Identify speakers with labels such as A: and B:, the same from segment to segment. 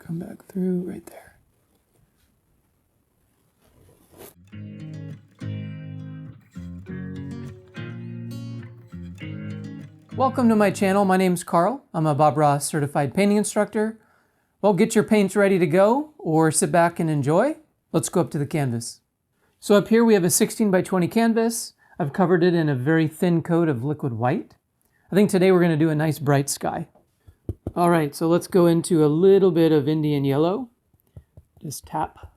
A: Come back through right there. Welcome to my channel. My name's Carl. I'm a Bob Ross certified painting instructor. Well, get your paints ready to go or sit back and enjoy. Let's go up to the canvas. So up here we have a 16 by 20 canvas. I've covered it in a very thin coat of liquid white. I think today we're going to do a nice bright sky. All right, so let's go into a little bit of Indian yellow. Just tap.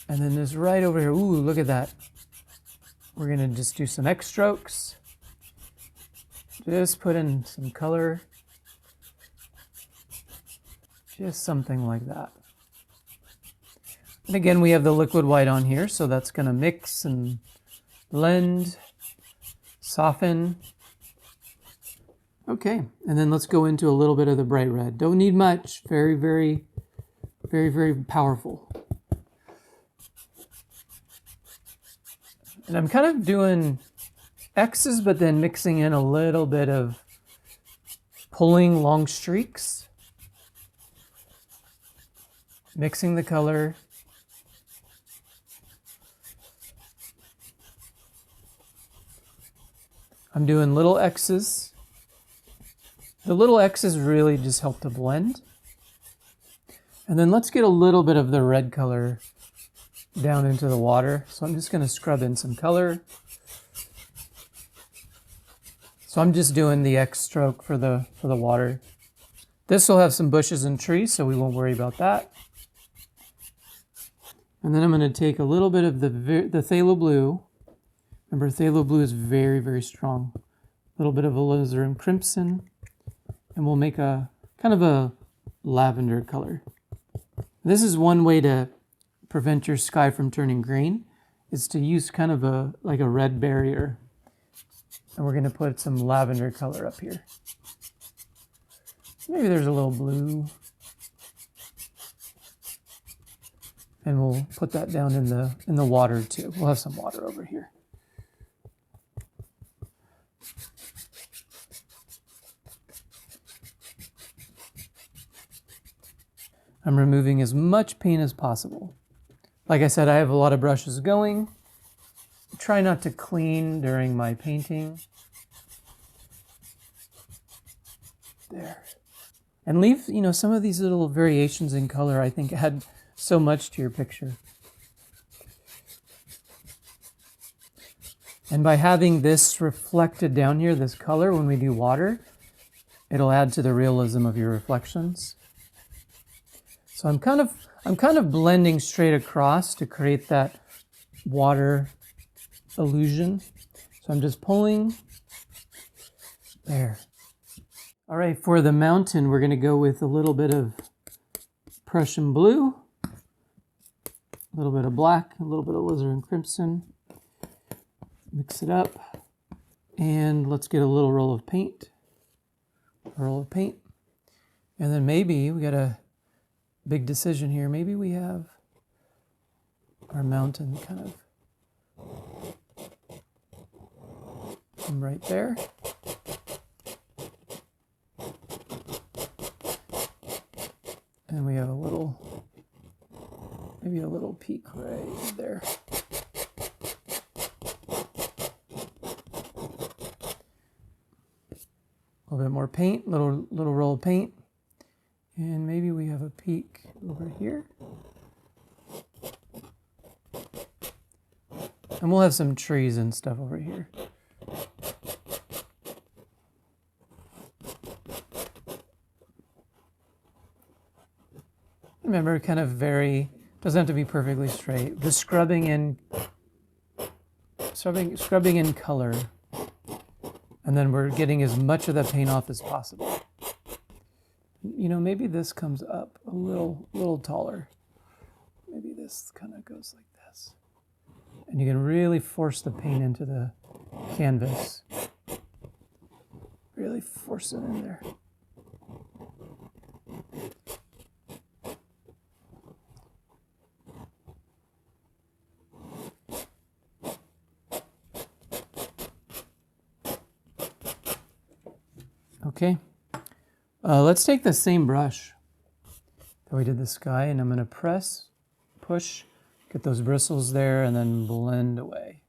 A: And then this right over here, ooh, look at that. We're gonna just do some X strokes. Just put in some color. Just something like that. And again, we have the liquid white on here, so that's gonna mix and blend, soften. Okay, and then let's go into a little bit of the bright red. Don't need much, very, very, very, very powerful. And I'm kind of doing X's, but then mixing in a little bit of pulling long streaks. Mixing the color. I'm doing little X's. The little X's really just help to blend. And then let's get a little bit of the red color down into the water. So I'm just going to scrub in some color. So I'm just doing the X stroke for the water. This will have some bushes and trees, so we won't worry about that. And then I'm going to take a little bit of the phthalo blue. Remember, phthalo blue is very, very strong. A little bit of alizarin crimson, and we'll make a kind of a lavender color. This is one way to prevent your sky from turning green, is to use kind of like a red barrier. And we're going to put some lavender color up here. Maybe there's a little blue. And we'll put that down in the water too. We'll have some water over here. I'm removing as much paint as possible. Like I said, I have a lot of brushes going. Try not to clean during my painting. There. And leave, some of these little variations in color, I think, add so much to your picture. And by having this reflected down here, this color, when we do water, it'll add to the realism of your reflections. So I'm kind of blending straight across to create that water illusion. So I'm just pulling there. All right, for the mountain, we're going to go with a little bit of Prussian blue, a little bit of black, a little bit of alizarin crimson. Mix it up, and let's get a little roll of paint. And then maybe we got a big decision here. Maybe we have our mountain kind of right there. And we have maybe a little peak right there. A little bit more paint, little roll of paint. And maybe we have a peak over here. And we'll have some trees and stuff over here. Remember, kind of doesn't have to be perfectly straight. Just scrubbing in color. And then we're getting as much of the paint off as possible. Maybe this comes up a little taller. Maybe this kind of goes like this. And you can really force the paint into the canvas. Really force it in there. Okay, Let's take the same brush that we did the sky, and I'm going to press, push, get those bristles there, and then blend away.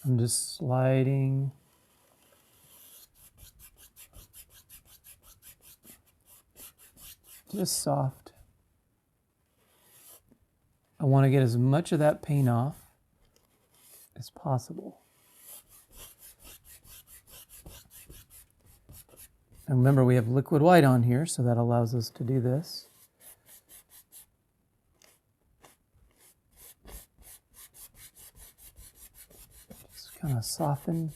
A: I'm just sliding. Just soft. I want to get as much of that paint off as possible. And remember, we have liquid white on here, so that allows us to do this. Just kind of soften.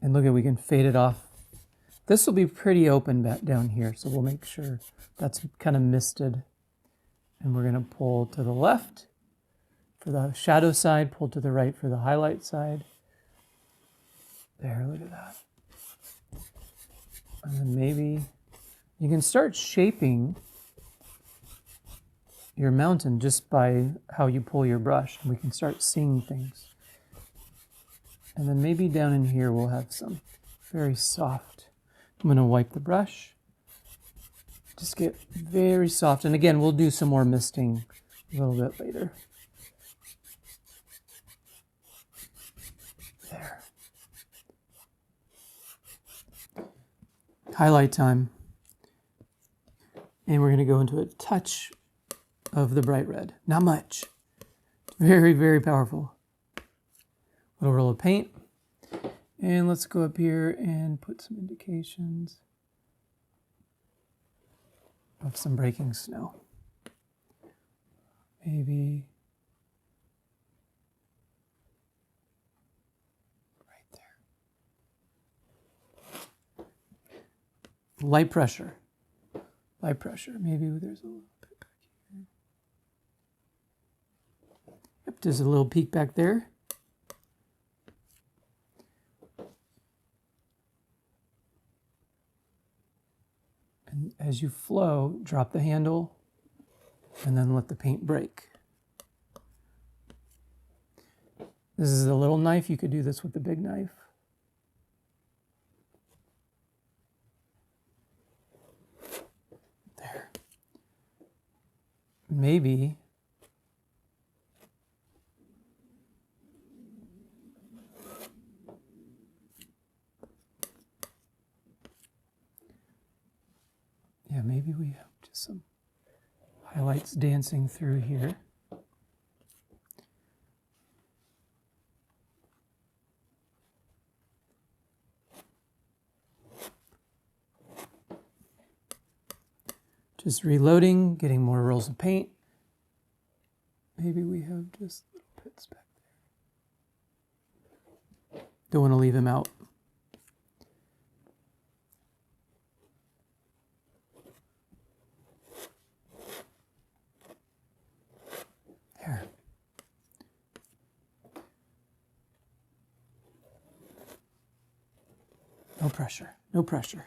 A: And look at, we can fade it off. This will be pretty open back down here, so we'll make sure that's kind of misted. And we're going to pull to the left for the shadow side, pull to the right for the highlight side. There, look at that. And then maybe you can start shaping your mountain just by how you pull your brush. And we can start seeing things. And then maybe down in here we'll have some very soft. I'm going to wipe the brush. Just get very soft. And again, we'll do some more misting a little bit later. There. Highlight time. And we're going to go into a touch of the bright red. Not much. Very, very powerful. Little roll of paint. And let's go up here and put some indications of some breaking snow. Maybe right there. Light pressure. Light pressure. Maybe there's a little bit back here. Yep, there's a little peak back there. And as you flow, drop the handle and then let the paint break. This is a little knife. You could do this with the big knife. There. Maybe maybe we have just some highlights dancing through here. Just reloading, getting more rolls of paint. Maybe we have just little pits back there. Don't want to leave them out. There. No pressure, no pressure.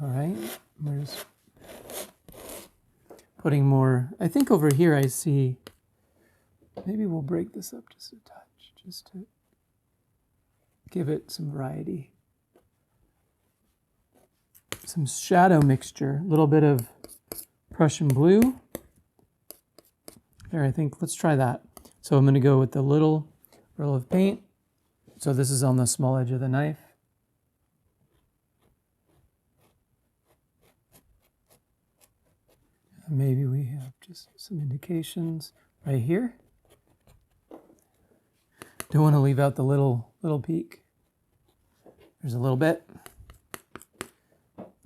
A: All right, we're just putting more. I think over here I see, maybe we'll break this up just a touch, just to give it some variety. Some shadow mixture, a little bit of Prussian blue. There, I think, let's try that. So I'm going to go with the little roll of paint. So this is on the small edge of the knife. Maybe we have just some indications right here. Don't want to leave out the little peak. There's a little bit.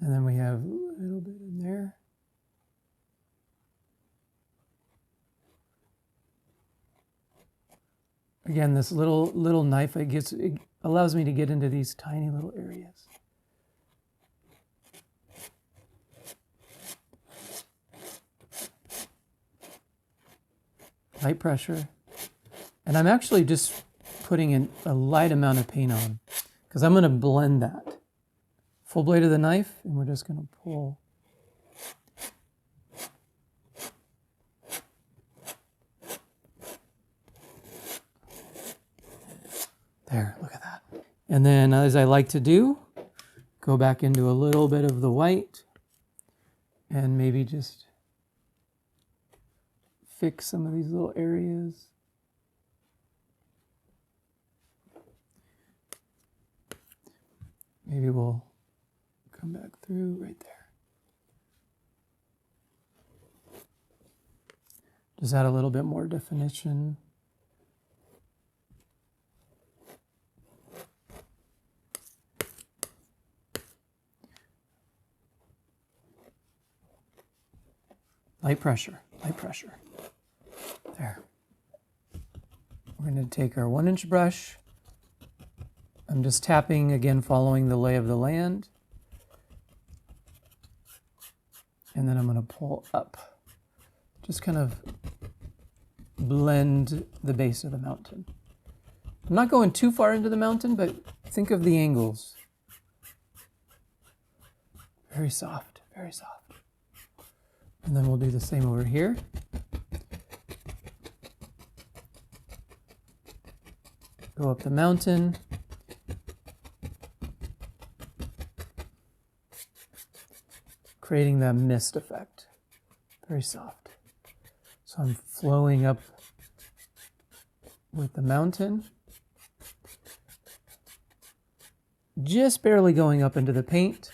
A: And then we have a little bit in there. Again, this little knife, it allows me to get into these tiny little areas. Light pressure. And I'm actually just putting in a light amount of paint on because I'm going to blend that full blade of the knife, and we're just going to pull. There, look at that. And then, as I like to do, go back into a little bit of the white and maybe just fix some of these little areas. Maybe we'll come back through right there. Just add a little bit more definition. Light pressure, light pressure. There. We're going to take our 1-inch brush. I'm just tapping again, following the lay of the land. And then I'm going to pull up. Just kind of blend the base of the mountain. I'm not going too far into the mountain, but think of the angles. Very soft, very soft. And then we'll do the same over here. Go up the mountain. Creating that mist effect. Very soft. So I'm flowing up with the mountain. Just barely going up into the paint.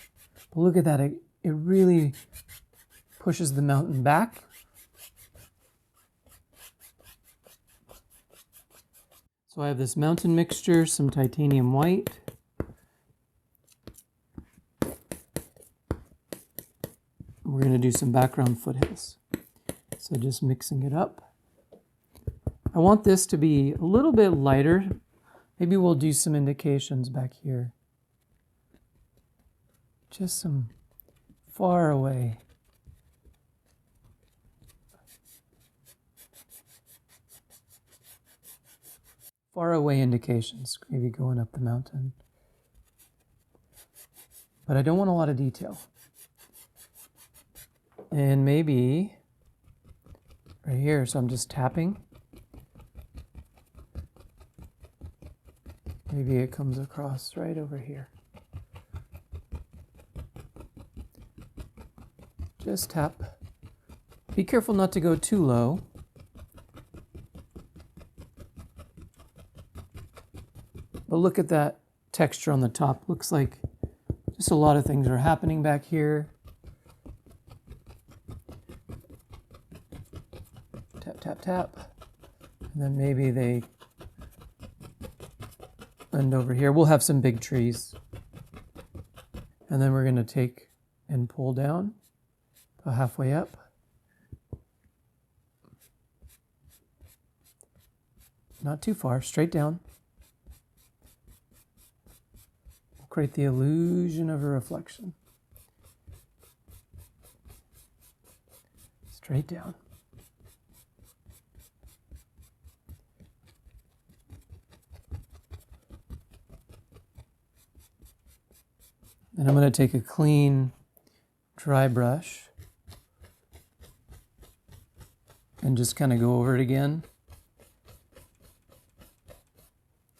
A: But look at that, it really pushes the mountain back. So I have this mountain mixture, some titanium white. We're going to do some background foothills. So just mixing it up. I want this to be a little bit lighter. Maybe we'll do some indications back here. Just some far away. Far away indications, maybe going up the mountain. But I don't want a lot of detail. And maybe right here, so I'm just tapping. Maybe it comes across right over here. Just tap. Be careful not to go too low. But look at that texture on the top. Looks like just a lot of things are happening back here. Tap, tap, tap. And then maybe they end over here. We'll have some big trees. And then we're going to take and pull down about halfway up. Not too far, straight down. Create the illusion of a reflection. Straight down. And I'm going to take a clean, dry brush and just kind of go over it again.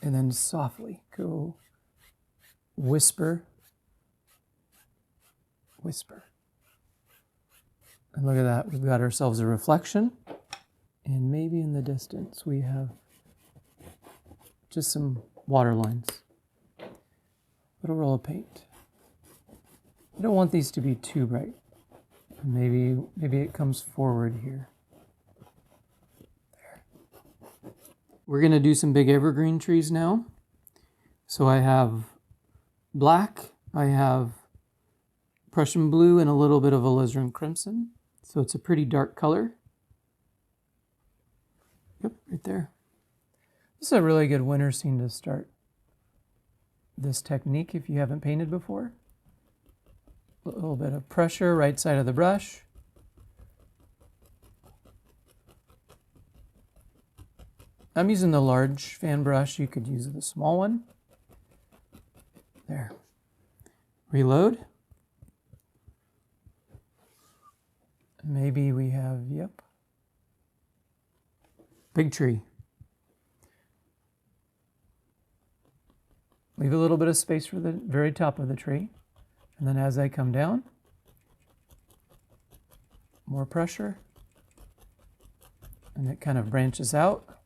A: And then softly go whisper, whisper. And look at that, we've got ourselves a reflection. And maybe in the distance we have just some water lines. Little roll of paint. I don't want these to be too bright. Maybe it comes forward here. There. We're going to do some big evergreen trees now. So I have black, I have Prussian blue, and a little bit of alizarin crimson. So it's a pretty dark color. Yep, right there. This is a really good winter scene to start this technique if you haven't painted before. A little bit of pressure, right side of the brush. I'm using the large fan brush. You could use the small one. There. We're Reload. Maybe we have, yep, big tree. Leave a little bit of space for the very top of the tree. And then as I come down, more pressure. And it kind of branches out.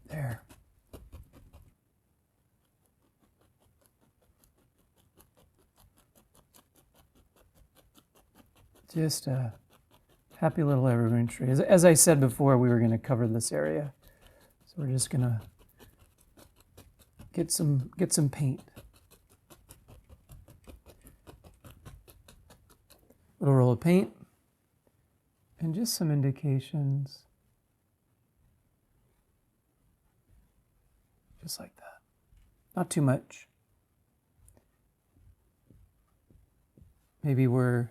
A: There. Just a happy little evergreen tree. As I said before, we were going to cover this area. So we're just going to get some paint. Little roll of paint. And just some indications. Just like that. Not too much. Maybe where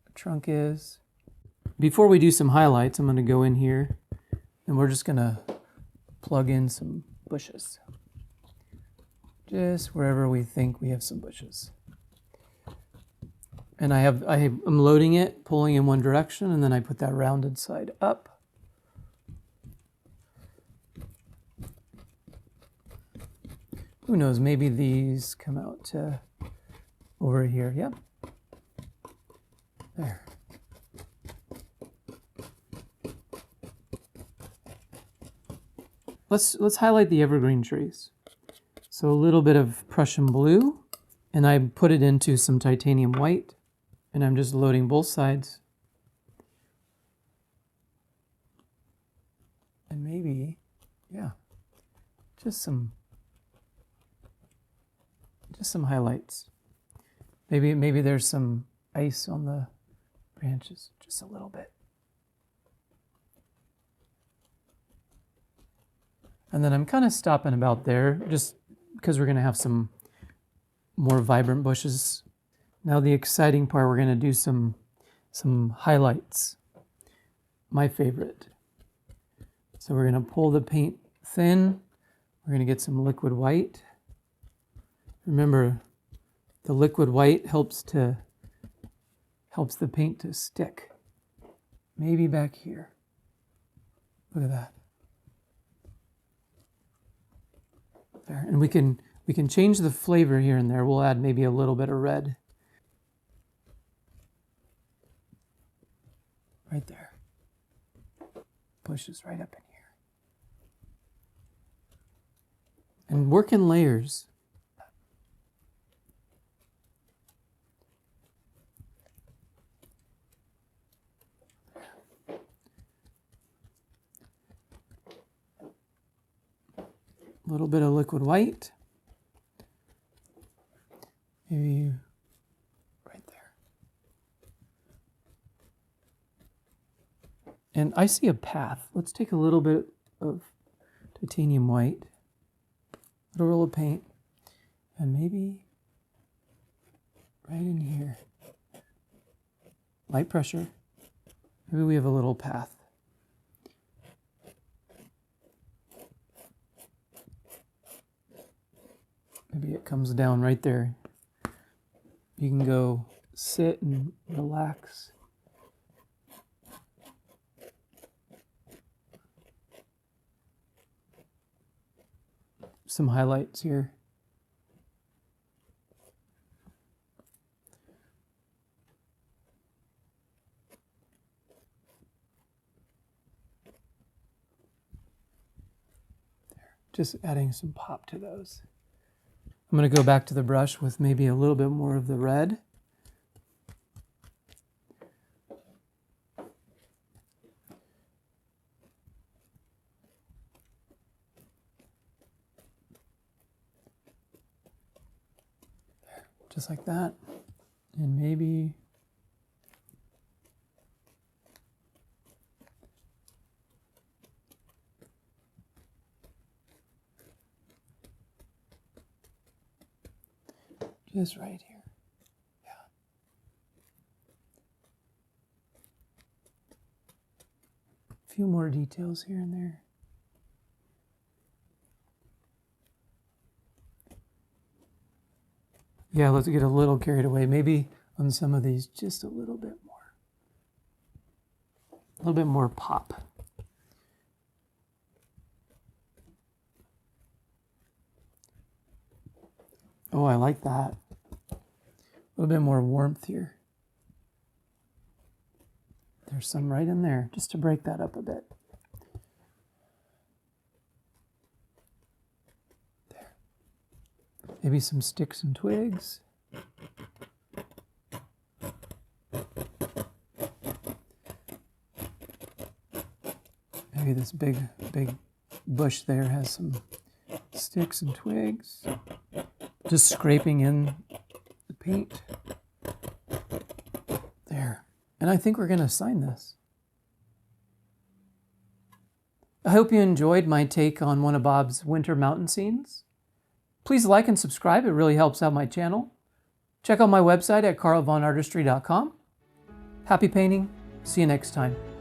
A: the trunk is. Before we do some highlights, I'm going to go in here and we're just going to plug in some bushes. Just wherever we think we have some bushes. And I'm loading it, pulling in one direction, and then I put that rounded side up. Who knows, maybe these come out to over here. Yep. There. Let's highlight the evergreen trees. So a little bit of Prussian blue, and I put it into some titanium white, and I'm just loading both sides. And maybe, yeah, just some highlights. Maybe there's some ice on the branches, just a little bit. And then I'm kind of stopping about there, just because we're going to have some more vibrant bushes. Now the exciting part, we're going to do some highlights. My favorite. So we're going to pull the paint thin. We're going to get some liquid white. Remember, the liquid white helps the paint to stick. Maybe back here. Look at that. There. And we can change the flavor here and there. We'll add maybe a little bit of red. Right there. Pushes right up in here. And work in layers. A little bit of liquid white. Maybe right there. And I see a path. Let's take a little bit of titanium white, a little roll of paint, and maybe right in here. Light pressure. Maybe we have a little path. Maybe it comes down right there. You can go sit and relax. Some highlights here. Just adding some pop to those. I'm going to go back to the brush with maybe a little bit more of the red. There, just like that. And maybe just right here. Yeah. A few more details here and there. Yeah, let's get a little carried away. Maybe on some of these, just a little bit more. A little bit more pop. Oh, I like that. A little bit more warmth here. There's some right in there, just to break that up a bit. There. Maybe some sticks and twigs. Maybe this big bush there has some sticks and twigs. Just scraping in the paint. There. And I think we're going to sign this. I hope you enjoyed my take on one of Bob's winter mountain scenes. Please like and subscribe. It really helps out my channel. Check out my website at carlvonartistry.com. Happy painting. See you next time.